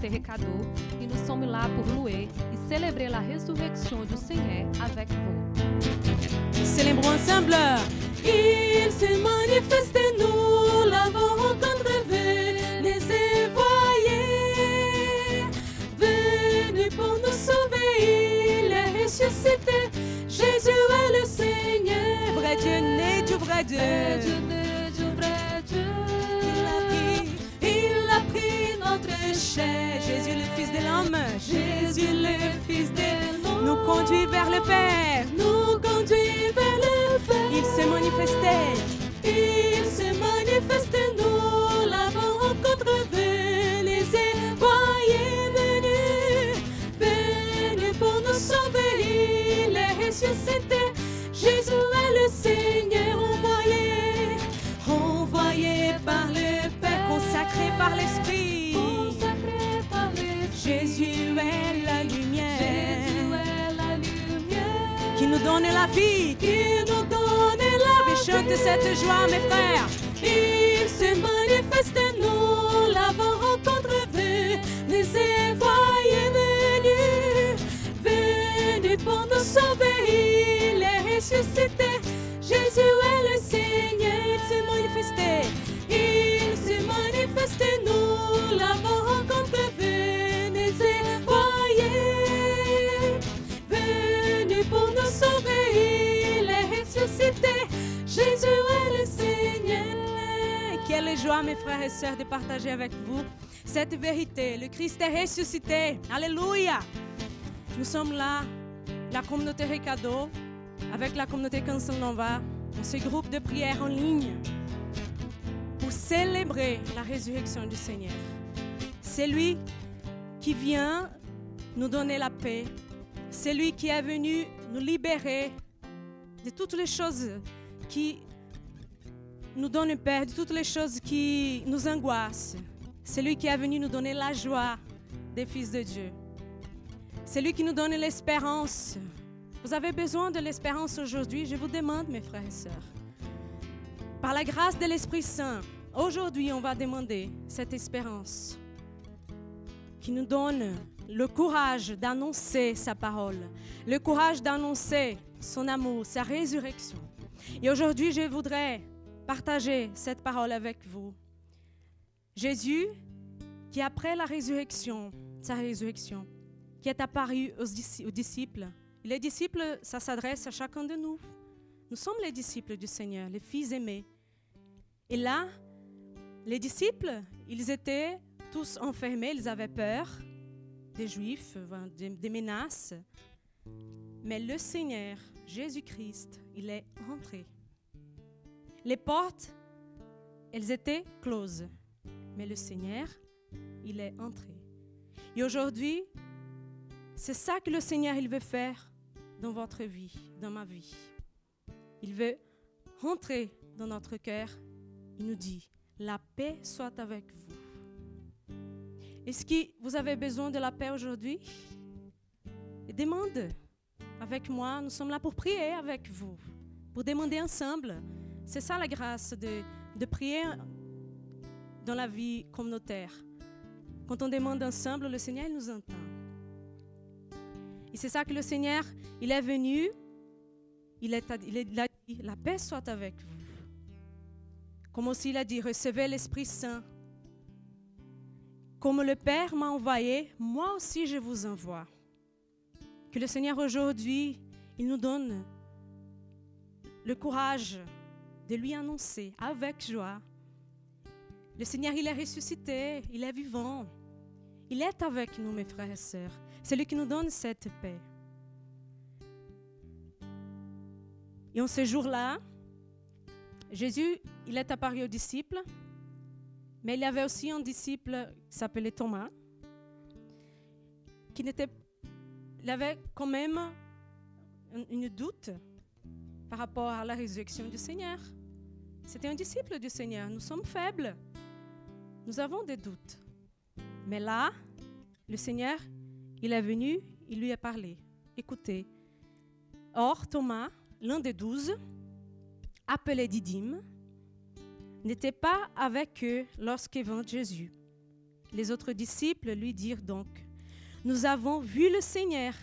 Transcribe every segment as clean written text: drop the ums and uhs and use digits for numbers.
Terricado et nous sommes là pour louer et célébrer la résurrection du Seigneur avec vous. Célébrons ensemble. Il s'est manifesté, nous l'avons rencontré, venez voyez, venez pour nous sauver, il est ressuscité, Jésus est le Seigneur, vrai Dieu né du vrai Dieu, vrai Dieu, il a pris notre chair, Jésus le Fils de l'homme, Jésus le Fils de l'homme, nous conduit vers le Père, nous conduit vers le Père. Il s'est manifesté, nous l'avons rencontré, venez voyez, venez pour nous sauver, il est ressuscité, Jésus est le Seigneur, envoyé par le Père, consacré par l'Esprit, Jésus est la lumière, qui nous donne la vie, chante cette joie, mes frères. Il s'est manifesté, nous l'avons rencontré, venez voyez, venez pour nous sauver, il est ressuscité, Jésus est le Seigneur, il s'est manifesté, nous l'avons rencontré, venez voyez, venez pour nous sauver, il est ressuscité, Jésus est le Seigneur. Quelle joie, mes frères et sœurs, de partager avec vous cette vérité. Le Christ est ressuscité. Alléluia. Nous sommes là, la communauté Recado, avec la communauté Canção Nova, dans ce groupe de prière en ligne, pour célébrer la résurrection du Seigneur. C'est lui qui vient nous donner la paix. C'est lui qui est venu nous libérer de toutes les choses qui nous donne peur, de toutes les choses qui nous angoissent. C'est lui qui est venu nous donner la joie des fils de Dieu. C'est lui qui nous donne l'espérance. Vous avez besoin de l'espérance aujourd'hui? Je vous demande, mes frères et sœurs, par la grâce de l'Esprit Saint, aujourd'hui on va demander cette espérance qui nous donne le courage d'annoncer sa parole, le courage d'annoncer son amour, sa résurrection. Et aujourd'hui, je voudrais partager cette parole avec vous. Jésus, qui après la résurrection, sa résurrection, qui est apparu aux disciples. Et les disciples, ça s'adresse à chacun de nous. Nous sommes les disciples du Seigneur, les fils aimés. Et là, les disciples, ils étaient tous enfermés, ils avaient peur des Juifs, des menaces. Mais le Seigneur, Jésus-Christ, il est entré. Les portes, elles étaient closes. Mais le Seigneur, il est entré. Et aujourd'hui, c'est ça que le Seigneur, il veut faire dans votre vie, dans ma vie. Il veut rentrer dans notre cœur. Il nous dit, la paix soit avec vous. Est-ce que vous avez besoin de la paix aujourd'hui? Demande avec moi, nous sommes là pour prier avec vous, pour demander ensemble. C'est ça la grâce de prier dans la vie communautaire. Quand on demande ensemble, le Seigneur il nous entend. Et c'est ça que le Seigneur, il est venu, il a dit, la paix soit avec vous. Comme aussi il a dit, recevez l'Esprit Saint. Comme le Père m'a envoyé, moi aussi je vous envoie. Que le Seigneur aujourd'hui, il nous donne le courage de lui annoncer avec joie. Le Seigneur, il est ressuscité, il est vivant. Il est avec nous, mes frères et sœurs. C'est lui qui nous donne cette paix. Et en ce jour-là, Jésus, il est apparu aux disciples, mais il y avait aussi un disciple qui s'appelait Thomas, il avait quand même une doute par rapport à la résurrection du Seigneur. C'était un disciple du Seigneur. Nous sommes faibles. Nous avons des doutes. Mais là, le Seigneur, il est venu, il lui a parlé. Écoutez, or Thomas, l'un des 12, appelé Didyme, n'était pas avec eux lorsque vint Jésus. Les autres disciples lui dirent donc, « Nous avons vu le Seigneur. »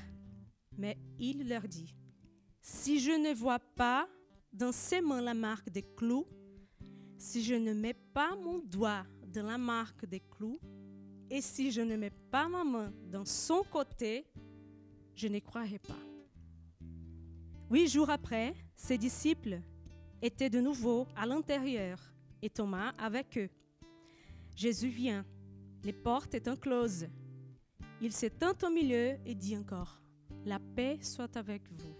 Mais il leur dit, « Si je ne vois pas dans ses mains la marque des clous, si je ne mets pas mon doigt dans la marque des clous, et si je ne mets pas ma main dans son côté, je ne croirai pas. » 8 jours après, ses disciples étaient de nouveau à l'intérieur et Thomas avec eux. Jésus vient, les portes étant closes. Il s'étend au milieu et dit encore, « La paix soit avec vous. »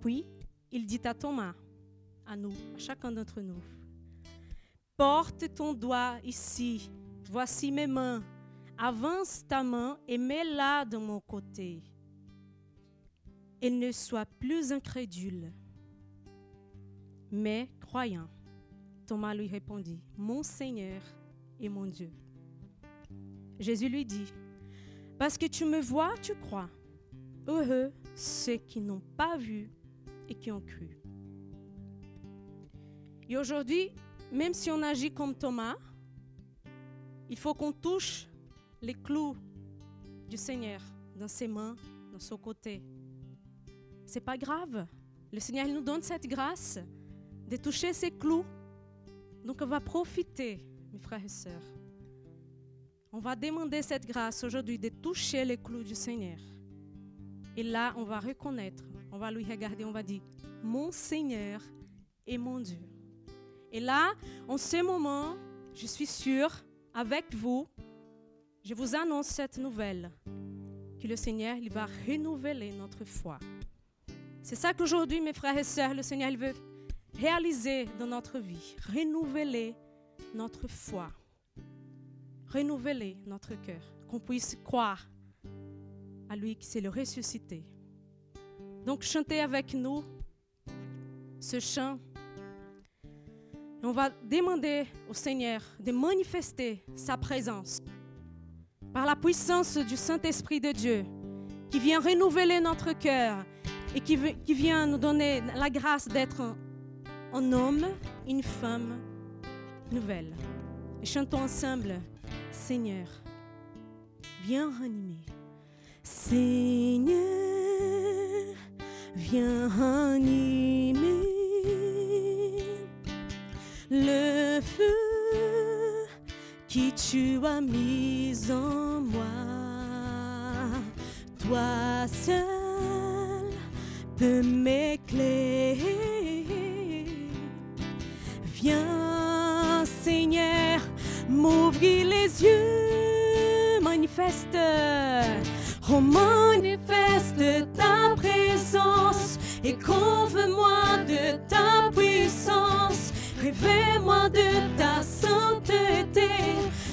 Puis, il dit à Thomas, à nous, à chacun d'entre nous, « Porte ton doigt ici, voici mes mains, avance ta main et mets-la de mon côté. » Et ne sois plus incrédule, mais croyant. Thomas lui répondit, « Mon Seigneur et mon Dieu. » Jésus lui dit, « Parce que tu me vois, tu crois. Heureux ceux qui n'ont pas vu et qui ont cru. » Et aujourd'hui, même si on agit comme Thomas, il faut qu'on touche les clous du Seigneur dans ses mains, dans son côté. C'est pas grave. Le Seigneur nous donne cette grâce de toucher ces clous. Donc on va profiter, mes frères et sœurs. On va demander cette grâce aujourd'hui de toucher les clous du Seigneur. Et là, on va reconnaître, on va lui regarder, on va dire, « Mon Seigneur et mon Dieu. » Et là, en ce moment, je suis sûre, avec vous, je vous annonce cette nouvelle, que le Seigneur il va renouveler notre foi. C'est ça qu'aujourd'hui, mes frères et sœurs, le Seigneur il veut réaliser dans notre vie, renouveler notre foi, renouveler notre cœur, qu'on puisse croire à lui qui c'est le ressuscité. Donc, chantez avec nous ce chant. On va demander au Seigneur de manifester sa présence par la puissance du Saint-Esprit de Dieu qui vient renouveler notre cœur et qui vient nous donner la grâce d'être un homme, une femme nouvelle. Et chantons ensemble, Seigneur, viens ranimer. Seigneur, viens ranimer le feu qui tu as mis en moi. Toi seul peux m'éclairer. Viens, Seigneur, m'ouvrir les yeux, manifeste, oh manifeste ta présence et couvre-moi de ta puissance, révèle-moi de ta sainteté,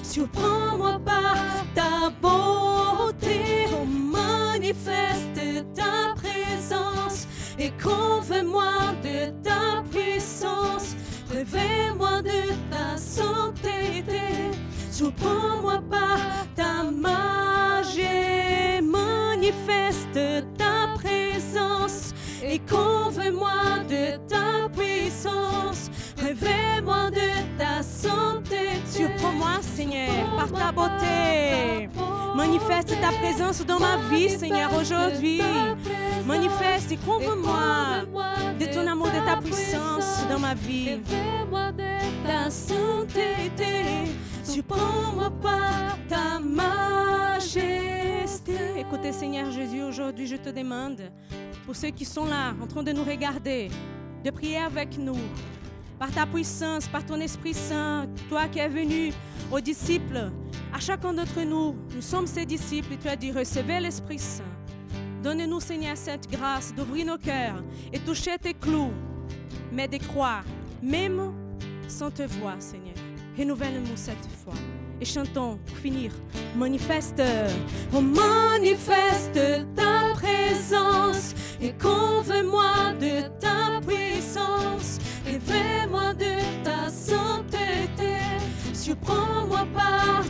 surprends-moi par ta beauté, oh manifeste ta présence et couvre-moi de ta puissance, révèle-moi de ta sainteté, surprends-moi par ta majesté, manifeste ta présence et couvre-moi de ta puissance, révèle-moi de ta sainteté, surprends-moi Seigneur par ta beauté, manifeste ta présence dans ma vie Seigneur aujourd'hui, manifeste et couvre-moi de ton amour, de ta puissance dans ma vie, ta sainteté, surprends-moi par ta majesté. Écoutez Seigneur Jésus, aujourd'hui je te demande, pour ceux qui sont là, en train de nous regarder, de prier avec nous, par ta puissance, par ton Esprit Saint, toi qui es venu aux disciples, à chacun d'entre nous, nous sommes ces disciples, et tu as dit, recevez l'Esprit Saint. Donne-nous, Seigneur, cette grâce d'ouvrir nos cœurs et toucher tes clous, mais de croire, même sans te voir, Seigneur. Renouvelle-nous cette foi. Et chantons pour finir. Manifeste, oh manifeste ta présence et couvre-moi de ta puissance. Révèle-moi de ta sainteté, surprends-moi par